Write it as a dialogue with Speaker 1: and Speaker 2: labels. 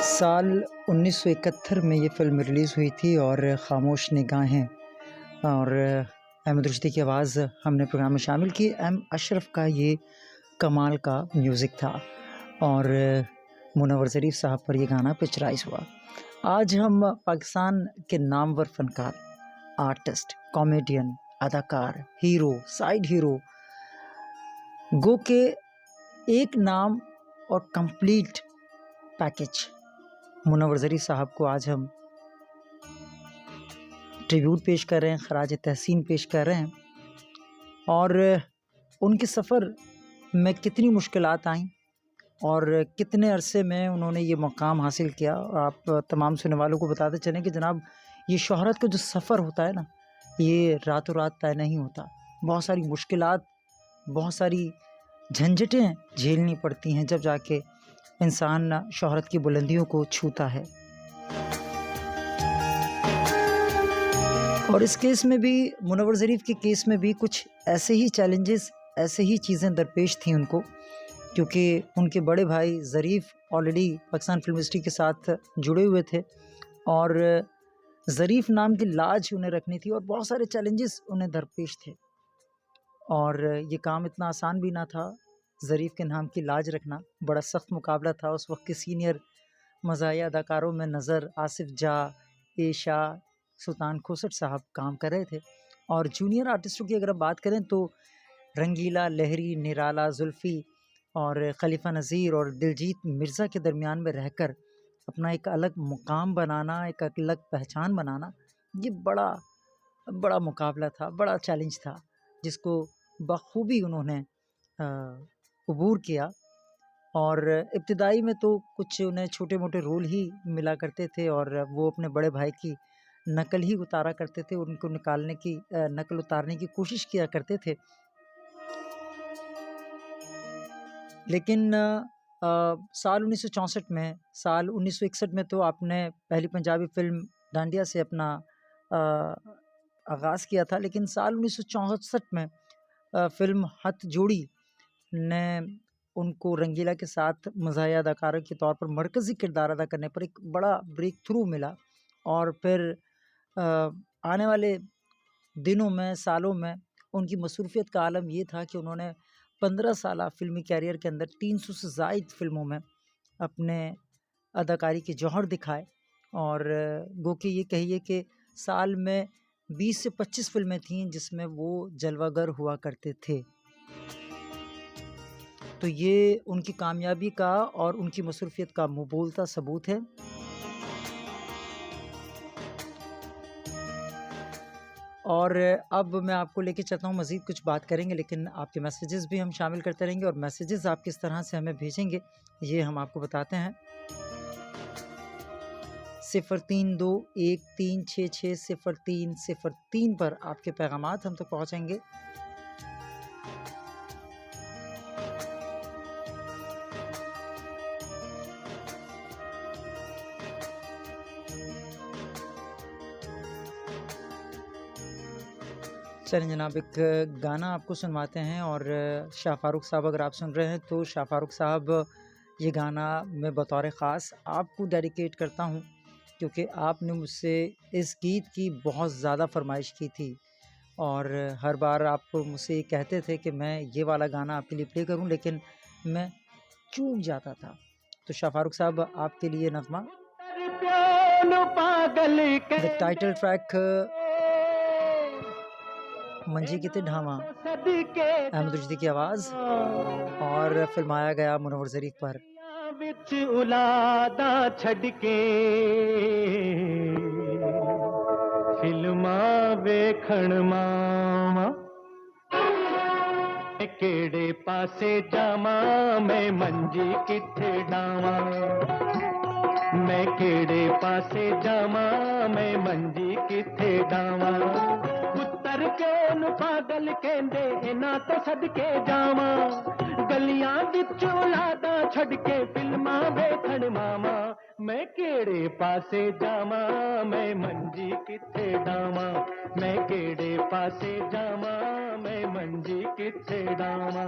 Speaker 1: साल 1971 में ये फ़िल्म रिलीज़ हुई थी और ख़ामोश निगाहें और अहमद रुश्दी की आवाज़ हमने प्रोग्राम में शामिल की। अशरफ का ये कमाल का म्यूज़िक था और मुनव्वर ज़रीफ़ साहब पर ये गाना पिक्चराइज़ हुआ। आज हम पाकिस्तान के नामवर फ़नकार, आर्टिस्ट, कॉमेडियन, अदाकार, हीरो, साइड हीरो, गो के एक नाम और कंप्लीट पैकेज मुनव्वर ज़रीफ़ साहब को आज हम ट्रिब्यूट पेश कर रहे हैं, ख़राज तहसीन पेश कर रहे हैं। और उनके सफ़र में कितनी मुश्किलात आईं और कितने अरसे में उन्होंने ये मकाम हासिल किया। और आप तमाम सुनने वालों को बताते चलें कि जनाब, ये शोहरत का जो सफ़र होता है ना, ये रातों रात तय नहीं होता। बहुत सारी मुश्किलात, बहुत सारी झंझटें झेलनी पड़ती हैं जब जाके इंसान शोहरत की बुलंदियों को छूता है। और इस केस में भी, मुनव्वर ज़रीफ़ के केस में भी कुछ ऐसे ही चैलेंजेस, ऐसे ही चीज़ें दरपेश थीं उनको, क्योंकि उनके बड़े भाई ज़रीफ़ ऑलरेडी पाकिस्तान फ़िल्म इंडस्ट्री के साथ जुड़े हुए थे और ज़रीफ़ नाम की लाज उन्हें रखनी थी और बहुत सारे चैलेंजेस उन्हें दरपेश थे। और ये काम इतना आसान भी ना था। ज़रीफ़ के नाम की लाज रखना बड़ा सख्त मुकाबला था। उस वक्त के सीनियर मज़ाहिया अदाकारों में नज़र आसिफ़ जाह, एशा, सुल्तान खोसट साहब काम कर रहे थे। और जूनियर आर्टिस्टों की अगर आप बात करें तो रंगीला, लहरी, निराला, जुल्फ़ी और खलीफा नज़ीर और दिलजीत मिर्ज़ा के दरमियान में रहकर अपना एक अलग मुकाम बनाना, एक अलग पहचान बनाना, ये बड़ा मुकाबला था, बड़ा चैलेंज था, जिसको बखूबी उन्होंने अबूर किया। और इब्तिदाई में तो कुछ उन्हें छोटे-मोटे रोल ही मिला करते थे और वो अपने बड़े भाई की नकल ही उतारा करते थे, उनको नकल उतारने की कोशिश किया करते थे। लेकिन साल 1964 में, साल 1961 में तो आपने पहली पंजाबी फ़िल्म डांडिया से अपना आगाज़ किया था। लेकिन साल 1964 में फ़िल्म हथ जोड़ी ने उनको रंगीला के साथ मज़ाहिया अदाकारा के तौर पर मरकज़ी किरदार अदा करने पर एक बड़ा ब्रेक थ्रू मिला। और फिर आने वाले दिनों में, सालों में उनकी मसरूफ़ियत का आलम ये था कि उन्होंने 15 साला फ़िल्मी कैरियर के अंदर 300 से ज़ायद फ़िल्मों में अपने अदाकारी के जौहर दिखाए। और गो कि ये कहिए कि साल में 20 से 25 फ़िल्में थीं जिसमें वो जलवागर हुआ करते थे। तो ये उनकी कामयाबी का और उनकी मसरूफ़ियत का मुंहबोलता सबूत है। और अब मैं आपको लेके चलता हूँ, मज़ीद कुछ बात करेंगे, लेकिन आपके मैसेजेस भी हम शामिल करते रहेंगे। और मैसेजेस आप किस तरह से हमें भेजेंगे, ये हम आपको बताते हैं। 032136600303 पर आपके पैगामात हम तक पहुँचेंगे। चलिए जनाब, एक गाना आपको सुनवाते हैं। और शाह फ़ारूक साहब अगर आप सुन रहे हैं तो शाह फ़ारूक साहब, ये गाना मैं बतौर ख़ास आपको डेडिकेट करता हूँ, क्योंकि आपने मुझसे इस गीत की बहुत ज़्यादा फ़रमाइश की थी और हर बार आप मुझसे ये कहते थे कि मैं ये वाला गाना आपके लिए प्ले करूँ, लेकिन मैं चूक जाता था। तो शाह फ़ारूक साहब, आपके लिए नग़्मा, द टाइटल ट्रैक मंजी किते ढावा, अहमद रुश्दी की आवाज़, और फिल्माया गया मुनव्वर ज़रीफ़ पर।
Speaker 2: विच उलादा छड़ के फिल्मा वेखण मावा, केड़े पासे जावा मैं मंजी किथे डावा, मैं केड़े पासे जावा मैं मंजी किथे डावा, पुत्तर क्यों नु पागल कहंदे इना तो सदके जावा, गलियां विच औलादा छड़ के फिल्मां वेखण मामा, मैं केड़े पासे जावा मैं मंजी किथे डावा, मैं केड़े पासे जावा मैं मंजी किथे डावा।